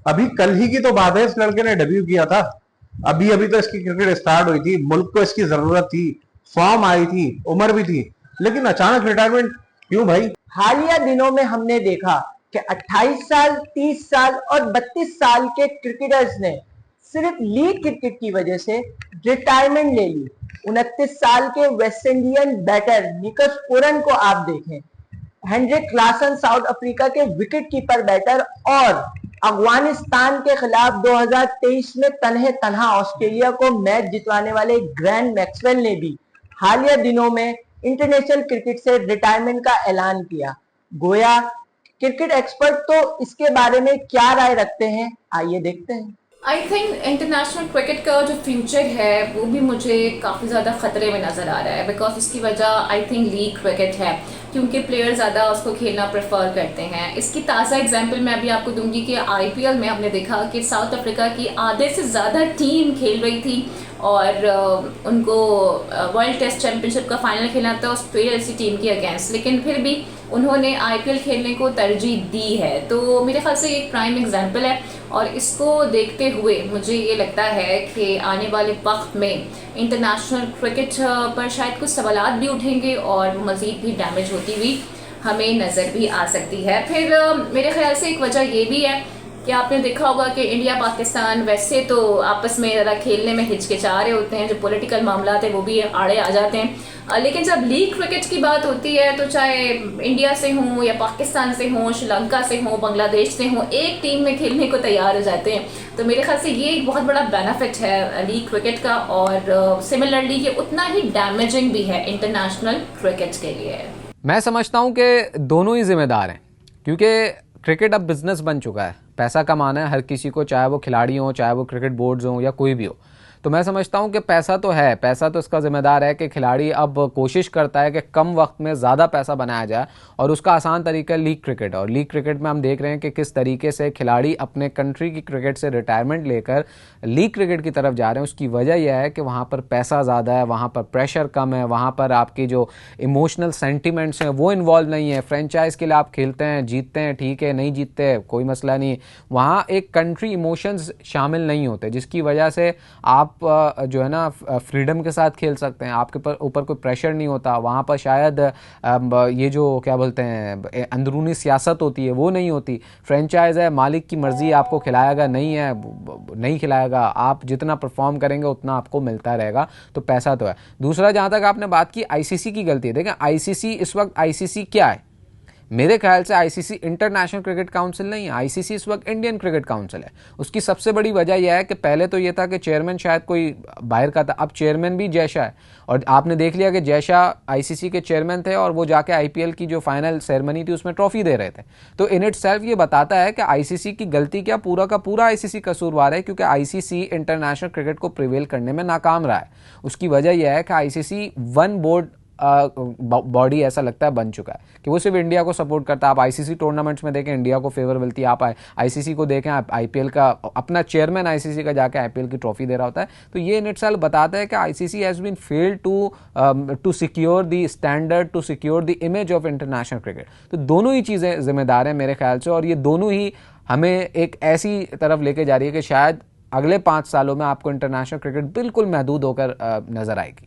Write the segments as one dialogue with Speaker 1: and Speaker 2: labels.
Speaker 1: अभी कल ही की तो बात है, इस लड़के ने डेब्यू किया था। अभी अभी तो इसकी क्रिकेट स्टार्ट हुई थी, मुल्क को इसकी जरूरत थी, फॉर्म आई थी, उम्र भी थी, लेकिन अचानक रिटायरमेंट क्यों भाई?
Speaker 2: हालिया दिनों में हमने देखा कि 28 साल, 30 साल और 32 साल के क्रिकेटर्स ने सिर्फ लीग क्रिकेट की वजह से रिटायरमेंट ले ली। 29 साल के वेस्ट इंडियन बैटर निकस पुरन को आप देखें, हेनरिक क्लासन साउथ अफ्रीका के विकेट कीपर बैटर, और अफगानिस्तान के खिलाफ 2023 में तन्हे तनहा ऑस्ट्रेलिया को मैच जितवाने वाले ग्रैंड मैक्सवेल ने भी हालिया दिनों में इंटरनेशनल क्रिकेट से रिटायरमेंट का ऐलान किया। गोया क्रिकेट एक्सपर्ट तो इसके बारे में क्या राय रखते हैं, आइए देखते हैं।
Speaker 3: आई थिंक इंटरनेशनल क्रिकेट का जो फ्यूचर है वो भी मुझे काफ़ी ज़्यादा ख़तरे में नज़र आ रहा है, बिकॉज इसकी वजह आई थिंक लीग क्रिकेट है, क्योंकि प्लेयर ज़्यादा उसको खेलना प्रेफर करते हैं। इसकी ताज़ा एग्जांपल मैं अभी आपको दूंगी कि आईपीएल में हमने देखा कि साउथ अफ्रीका की आधे से ज़्यादा टीम खेल रही थी और उनको वर्ल्ड टेस्ट चैंपियनशिप का फाइनल खेलना था ऑस्ट्रेलिया जैसी टीम के अगेंस्ट, लेकिन फिर भी उन्होंने आईपीएल खेलने को तरजीह दी है। तो मेरे ख्याल से ये एक प्राइम एग्जांपल है और इसको देखते हुए मुझे ये लगता है कि आने वाले वक्त में इंटरनेशनल क्रिकेट पर शायद कुछ सवालात भी उठेंगे और मज़ीद भी डैमेज होती हुई हमें नज़र भी आ सकती है। फिर मेरे ख्याल से एक वजह ये भी है कि आपने देखा होगा कि इंडिया पाकिस्तान वैसे तो आपस में ज़रा खेलने में हिचकिचा रहे होते हैं, जो पॉलिटिकल मामला है वो भी आड़े आ जाते हैं, लेकिन जब लीग क्रिकेट की बात होती है तो चाहे इंडिया से हों या पाकिस्तान से हों, श्रीलंका से हों, बांग्लादेश से हों, एक टीम में खेलने को तैयार हो जाते हैं। तो मेरे ख्याल से ये एक बहुत बड़ा बेनिफिट है लीग क्रिकेट का, और सिमिलरली ये उतना ही डैमेजिंग भी है इंटरनेशनल क्रिकेट के लिए।
Speaker 4: मैं समझता हूँ कि दोनों ही जिम्मेदार हैं, क्योंकि क्रिकेट अब बिजनेस बन चुका है। पैसा कमाना है हर किसी को, चाहे वो खिलाड़ी हो, चाहे वो क्रिकेट बोर्ड्स हों या कोई भी हो। तो मैं समझता हूं कि पैसा तो है, पैसा तो इसका जिम्मेदार है कि खिलाड़ी अब कोशिश करता है कि कम वक्त में ज़्यादा पैसा बनाया जाए, और उसका आसान तरीका लीग क्रिकेट। और लीग क्रिकेट में हम देख रहे हैं कि किस तरीके से खिलाड़ी अपने कंट्री की क्रिकेट से रिटायरमेंट लेकर लीग क्रिकेट की तरफ जा रहे हैं। उसकी वजह यह है कि वहाँ पर पैसा ज़्यादा है, वहाँ पर प्रेशर कम है, वहाँ पर आपकी जो इमोशनल सेंटिमेंट्स हैं वो इन्वॉल्व नहीं है। फ्रेंचाइज के लिए आप खेलते हैं, जीतते हैं ठीक है, नहीं जीतते कोई मसला नहीं, वहाँ एक कंट्री इमोशंस शामिल नहीं होते, जिसकी वजह से आप जो है ना फ्रीडम के साथ खेल सकते हैं, आपके ऊपर कोई प्रेशर नहीं होता। वहाँ पर शायद ये जो क्या बोलते हैं अंदरूनी सियासत होती है वो नहीं होती। फ्रेंचाइज है, मालिक की मर्जी, आपको खिलाएगा नहीं है नहीं खिलाएगा, आप जितना परफॉर्म करेंगे उतना आपको मिलता रहेगा। तो पैसा तो है। दूसरा, जहाँ तक आपने बात की आईसीसी की गलती है, देखें आईसीसी इस वक्त आईसीसी क्या है? मेरे ख्याल से आईसीसी इंटरनेशनल क्रिकेट काउंसिल नहीं है, आईसीसी इस वक्त इंडियन क्रिकेट काउंसिल है। उसकी सबसे बड़ी वजह यह है कि पहले तो यह था कि चेयरमैन शायद कोई बाहर का था, अब चेयरमैन भी जयशाह है। और आपने देख लिया कि जयशाह आईसीसी के चेयरमैन थे और वो जाके आईपीएल की जो फाइनल सेरेमनी थी उसमें ट्रॉफी दे रहे थे। तो इन इट सेल्फ ये बताता है कि आईसीसी की गलती क्या, पूरा का पूरा आईसीसी कसूरवार है, क्योंकि आईसीसी इंटरनेशनल क्रिकेट को प्रिवेल करने में नाकाम रहा है। उसकी वजह यह है कि आईसीसी वन बोर्ड बॉडी ऐसा लगता है बन चुका है कि वो सिर्फ इंडिया को सपोर्ट करता है। आप आईसीसी टूर्नामेंट्स में देखें इंडिया को फेवर मिलती है, आप आईसीसी को देखें, आप आईपीएल का अपना चेयरमैन आईसीसी का जाके आईपीएल की ट्रॉफी दे रहा होता है। तो ये इन इटसेल्फ बताता है कि ICC has been failed to secure the standard, to secure the image of international cricket. तो दोनों ही चीज़ें जिम्मेदार हैं मेरे ख्याल से, और ये दोनों ही हमें एक ऐसी तरफ लेके जा रही है कि शायद अगले 5 सालों में आपको इंटरनेशनल क्रिकेट बिल्कुल महदूद होकर नजर आएगी।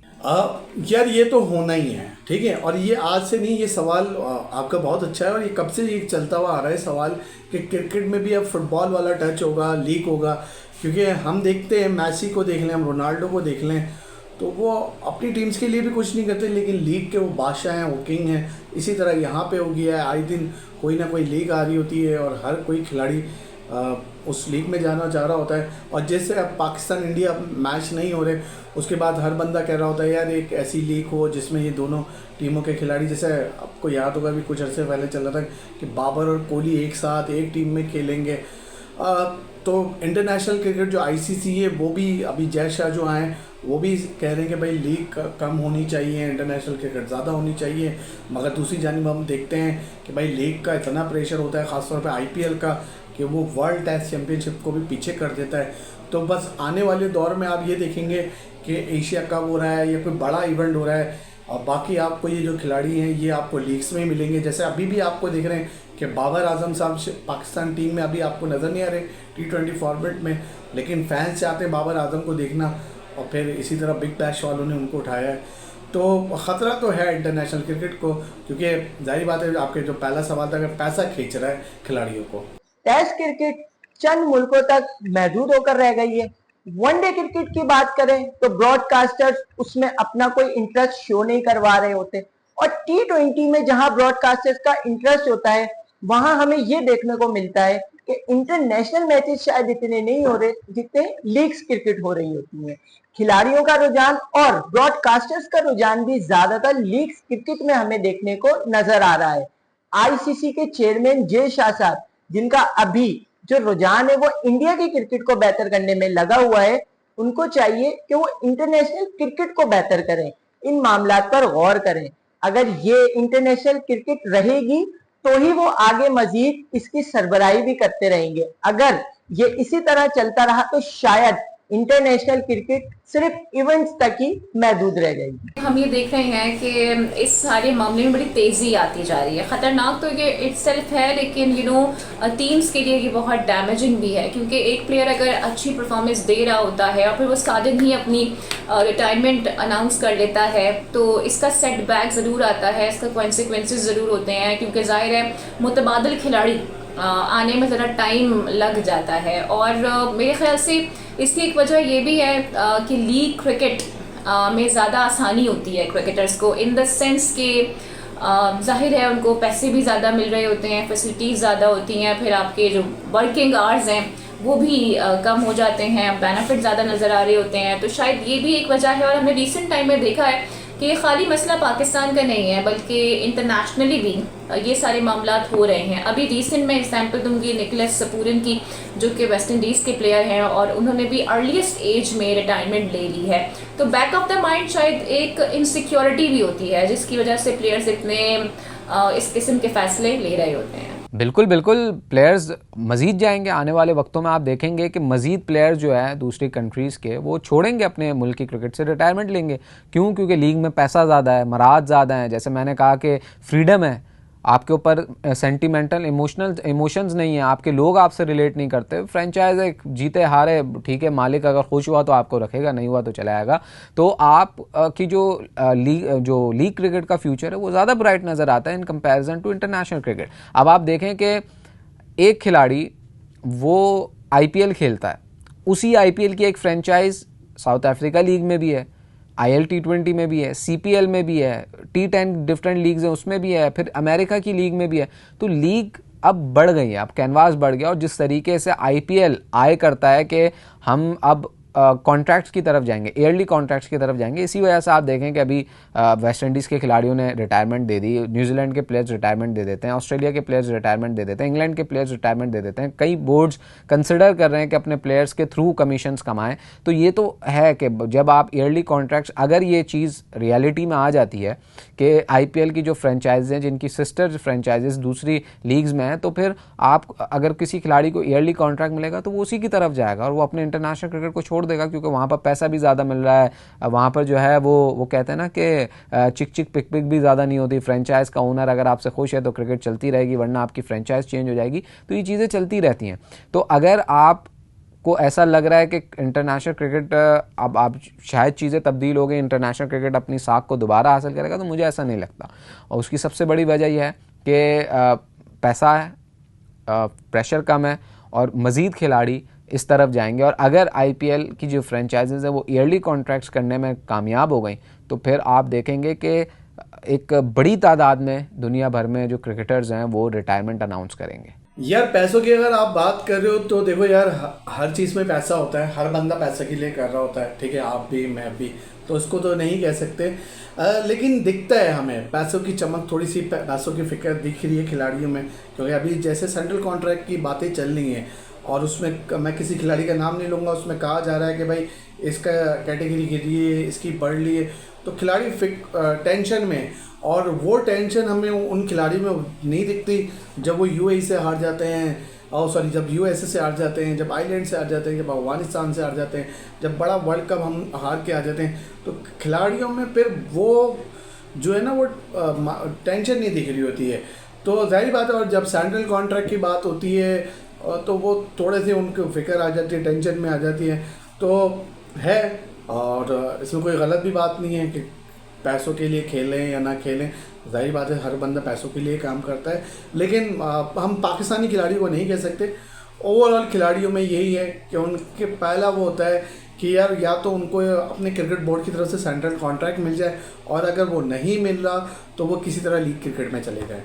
Speaker 5: यार ये तो होना ही है, ठीक है। और ये आज से नहीं, ये सवाल आपका बहुत अच्छा है और ये कब से ये चलता हुआ आ रहा है सवाल कि क्रिकेट में भी अब फुटबॉल वाला टच होगा, लीग होगा। क्योंकि हम देखते हैं मैसी को देख लें, हम रोनाल्डो को देख लें, तो वो अपनी टीम्स के लिए भी कुछ नहीं करते, लेकिन लीग के वो बादशाह हैं, वो किंग हैं। इसी तरह यहाँ पे हो गया है, आए दिन कोई ना कोई लीग आ रही होती है और हर कोई खिलाड़ी उस लीग में जाना चाह रहा होता है। और जैसे अब पाकिस्तान इंडिया मैच नहीं हो रहे, उसके बाद हर बंदा कह रहा होता है यार एक ऐसी लीग हो जिसमें ये दोनों टीमों के खिलाड़ी, जैसे आपको याद होगा भी कुछ अर्से पहले चल रहा था कि बाबर और कोहली एक साथ एक टीम में खेलेंगे। तो इंटरनेशनल क्रिकेट जो आईसीसी है वो भी अभी जयशाह जो आए वो भी कह रहे हैं कि भाई लीग कम होनी चाहिए, इंटरनेशनल क्रिकेट ज़्यादा होनी चाहिए। मगर दूसरी जानिब हम देखते हैं कि भाई लीग का इतना प्रेशर होता है, ख़ासतौर पे आईपीएल का, कि वो वर्ल्ड टेस्ट चैंपियनशिप को भी पीछे कर देता है। तो बस आने वाले दौर में आप ये देखेंगे कि एशिया कप हो रहा है या कोई बड़ा इवेंट हो रहा है और बाकी आपको ये जो खिलाड़ी हैं ये आपको लीग्स में ही मिलेंगे। जैसे अभी भी आपको देख रहे हैं कि बाबर आजम साहब पाकिस्तान टीम में अभी आपको नज़र नहीं आ रहे T20 फॉर्मेट में, लेकिन फैंस चाहते हैं बाबर आजम को देखना, और फिर इसी तरह बिग बैश वालों ने उनको उठाया है। तो ख़तरा तो है इंटरनेशनल क्रिकेट को, क्योंकि जाहिर बात है आपके जो पहला सवाल था, अगर पैसा खींच रहा है खिलाड़ियों को।
Speaker 2: टेस्ट क्रिकेट चंद मुल्कों तक महदूद होकर रह गई है। वनडे क्रिकेट की बात करें तो ब्रॉडकास्टर्स उसमें अपना कोई इंटरेस्ट शो नहीं करवा रहे होते, और T20 में जहां ब्रॉडकास्टर्स का इंटरेस्ट होता है वहां हमें ये देखने को मिलता है कि इंटरनेशनल मैचेस शायद इतने नहीं हो रहे जितने लीग्स क्रिकेट हो रही होती हैं। खिलाड़ियों का रुझान और ब्रॉडकास्टर्स का रुझान भी ज्यादातर लीग्स क्रिकेट में हमें देखने को नजर आ रहा है। आईसीसी के चेयरमैन जे शाह साहब, जिनका अभी जो रुझान है वो इंडिया की क्रिकेट को बेहतर करने में लगा हुआ है, उनको चाहिए कि वो इंटरनेशनल क्रिकेट को बेहतर करें, इन मामलात पर गौर करें। अगर ये इंटरनेशनल क्रिकेट रहेगी तो ही वो आगे मजीद इसकी सरबराही भी करते रहेंगे। अगर ये इसी तरह चलता रहा तो शायद इंटरनेशनल क्रिकेट सिर्फ इवेंट्स तक ही महदूद रह जाएगी।
Speaker 3: हम ये देख रहे हैं कि इस सारे मामले में बड़ी तेज़ी आती जा रही है। ख़तरनाक तो ये इटसेल्फ है, लेकिन टीम्स के लिए ये बहुत डैमेजिंग भी है, क्योंकि एक प्लेयर अगर अच्छी परफॉर्मेंस दे रहा होता है और फिर वो सादन ही अपनी रिटायरमेंट अनाउंस कर लेता है, तो इसका सेटबैक ज़रूर आता है, इसका कॉन्सिक्वेंसेस ज़रूर होते हैं, क्योंकि ज़ाहिर है मुतबादिल खिलाड़ी आने में ज़रा टाइम लग जाता है। और मेरे ख्याल से इसकी एक वजह ये भी है कि लीग क्रिकेट में ज़्यादा आसानी होती है क्रिकेटर्स को, इन द सेंस कि जाहिर है उनको पैसे भी ज़्यादा मिल रहे होते हैं, फैसिलिटीज़ ज़्यादा होती हैं, फिर आपके जो वर्किंग आवर्स हैं वो भी कम हो जाते हैं, बेनिफिट ज़्यादा नज़र आ रहे होते हैं। तो शायद ये भी एक वजह है। और हमने रिसेंट टाइम में देखा है कि ये खाली मसला पाकिस्तान का नहीं है, बल्कि इंटरनेशनली भी ये सारे मामलात हो रहे हैं। अभी रिसेंट में एग्जांपल दूंगी निकोलस सपूरन की, जो कि वेस्ट इंडीज़ के प्लेयर हैं, और उन्होंने भी अर्लीस्ट एज में रिटायरमेंट ले ली है। तो बैक ऑफ द माइंड शायद एक इनसिक्योरिटी भी होती है, जिसकी वजह से प्लेयर्स इतने इस किस्म के फैसले ले रहे होते हैं।
Speaker 4: बिल्कुल बिल्कुल, प्लेयर्स मज़ीद जाएंगे। आने वाले वक्तों में आप देखेंगे कि मज़ीद प्लेयर्स जो है दूसरी कंट्रीज़ के, वो छोड़ेंगे अपने मुल्क की क्रिकेट से, रिटायरमेंट लेंगे। क्यों? क्योंकि लीग में पैसा ज़्यादा है, मराहत ज़्यादा है। जैसे मैंने कहा कि फ्रीडम है, आपके ऊपर सेंटिमेंटल इमोशंस नहीं है, आपके लोग आपसे रिलेट नहीं करते। फ्रेंचाइज एक जीते हारे ठीक है, मालिक अगर खुश हुआ तो आपको रखेगा, नहीं हुआ तो चला जाएगा। तो आप की जो लीग क्रिकेट का फ्यूचर है वो ज़्यादा ब्राइट नज़र आता है in comparison to international cricket. अब आप देखें कि एक खिलाड़ी वो IPL खेलता है, उसी IPL की एक फ्रेंचाइज साउथ अफ्रीका लीग में भी है, IL T20 में भी है, CPL में भी है, T10 डिफरेंट लीग्स हैं उसमें भी है, फिर अमेरिका की लीग में भी है। तो लीग अब बढ़ गई है, अब कैनवास बढ़ गया। और जिस तरीके से IPL आय करता है कि हम अब कॉन्ट्रैक्ट्स की तरफ जाएंगे, ईयरली कॉन्ट्रैक्ट्स की तरफ जाएंगे, इसी वजह से आप देखें कि अभी वेस्ट इंडीज़ के खिलाड़ियों ने रिटायरमेंट दे दी, न्यूजीलैंड के प्लेयर्स रिटायरमेंट दे देते हैं, ऑस्ट्रेलिया के प्लेयर्स रिटायरमेंट दे देते हैं, इंग्लैंड के प्लेयर्स रिटायरमेंट दे देते हैं। कई बोर्ड्स कंसिडर कर रहे हैं कि अपने प्लेयर्स के थ्रू कमीशंस कमाएं। तो ये तो है कि जब आप ईयरली कॉन्ट्रैक्ट्स, अगर ये चीज़ रियलिटी में आ जाती है कि IPL की जो फ्रेंचाइज हैं जिनकी सिस्टर फ्रेंचाइजेस दूसरी लीग्स में हैं, तो फिर आप अगर किसी खिलाड़ी को ईयरली कॉन्ट्रैक्ट मिलेगा तो वो उसी की तरफ जाएगा और वो अपने इंटरनेशनल क्रिकेट को छोड़ देगा, क्योंकि वहाँ पर पैसा भी ज़्यादा मिल रहा है। वहाँ पर जो है वो कहते हैं ना कि चिक चिक पिक पिक भी ज़्यादा नहीं होती। फ्रेंचाइज का ओनर अगर आपसे खुश है तो क्रिकेट चलती रहेगी, वरना आपकी फ्रेंचाइज चेंज हो जाएगी। तो ये चीज़ें चलती रहती हैं। तो अगर आप को ऐसा लग रहा है कि इंटरनेशनल क्रिकेट अब आप शायद चीज़ें तब्दील हो गई, इंटरनेशनल क्रिकेट अपनी साख को दोबारा हासिल करेगा, तो मुझे ऐसा नहीं लगता। और उसकी सबसे बड़ी वजह यह है कि पैसा है, प्रेशर कम है और मज़ीद खिलाड़ी इस तरफ जाएंगे। और अगर IPL की जो फ्रेंचाइजेज़ है वो ईयरली कॉन्ट्रैक्ट्स करने में कामयाब हो गई, तो फिर आप देखेंगे कि एक बड़ी तादाद में दुनिया भर में जो क्रिकेटर्स हैं वो रिटायरमेंट अनाउंस करेंगे।
Speaker 5: यार पैसों की अगर आप बात कर रहे हो तो देखो यार, हर चीज़ में पैसा होता है, हर बंदा पैसे के लिए कर रहा होता है, ठीक है, आप भी मैं भी, तो उसको तो नहीं कह सकते। लेकिन दिखता है हमें पैसों की चमक, थोड़ी सी पैसों की फिक्र दिख रही है खिलाड़ियों में, क्योंकि अभी जैसे सेंट्रल कॉन्ट्रैक्ट की बातें चल रही हैं और उसमें मैं किसी खिलाड़ी का नाम नहीं लूँगा, उसमें कहा जा रहा है कि भाई इसका कैटेगरी गिरी है, इसकी बढ़ ली है, तो खिलाड़ी टेंशन में, और वो टेंशन हमें उन खिलाड़ियों में नहीं दिखती जब वो UAE से हार जाते हैं, जब USA से हार जाते हैं, जब आइलैंड से हार जाते हैं, जब अफगानिस्तान से हार जाते हैं, जब बड़ा वर्ल्ड कप हम हार के आ जाते हैं, तो खिलाड़ियों में फिर वो जो है ना वो टेंशन नहीं दिख रही होती है। तो जाहिर बात है, और जब सैंट्रल कॉन्ट्रैक्ट की बात होती है तो वो थोड़े से उनको फिक्र आ जाती है, टेंशन में आ जाती है, तो है। और इसमें कोई गलत भी बात नहीं है कि पैसों के लिए खेलें या ना खेलें, जाहिर बात है हर बंदा पैसों के लिए काम करता है। लेकिन हम पाकिस्तानी खिलाड़ियों को नहीं कह सकते, ओवरऑल खिलाड़ियों में यही है कि उनके पहला वो होता है कि यार या तो उनको अपने क्रिकेट बोर्ड की तरफ से सेंट्रल कॉन्ट्रैक्ट मिल जाए, और अगर वो नहीं मिल रहा तो वो किसी तरह लीग क्रिकेट में चले जाए।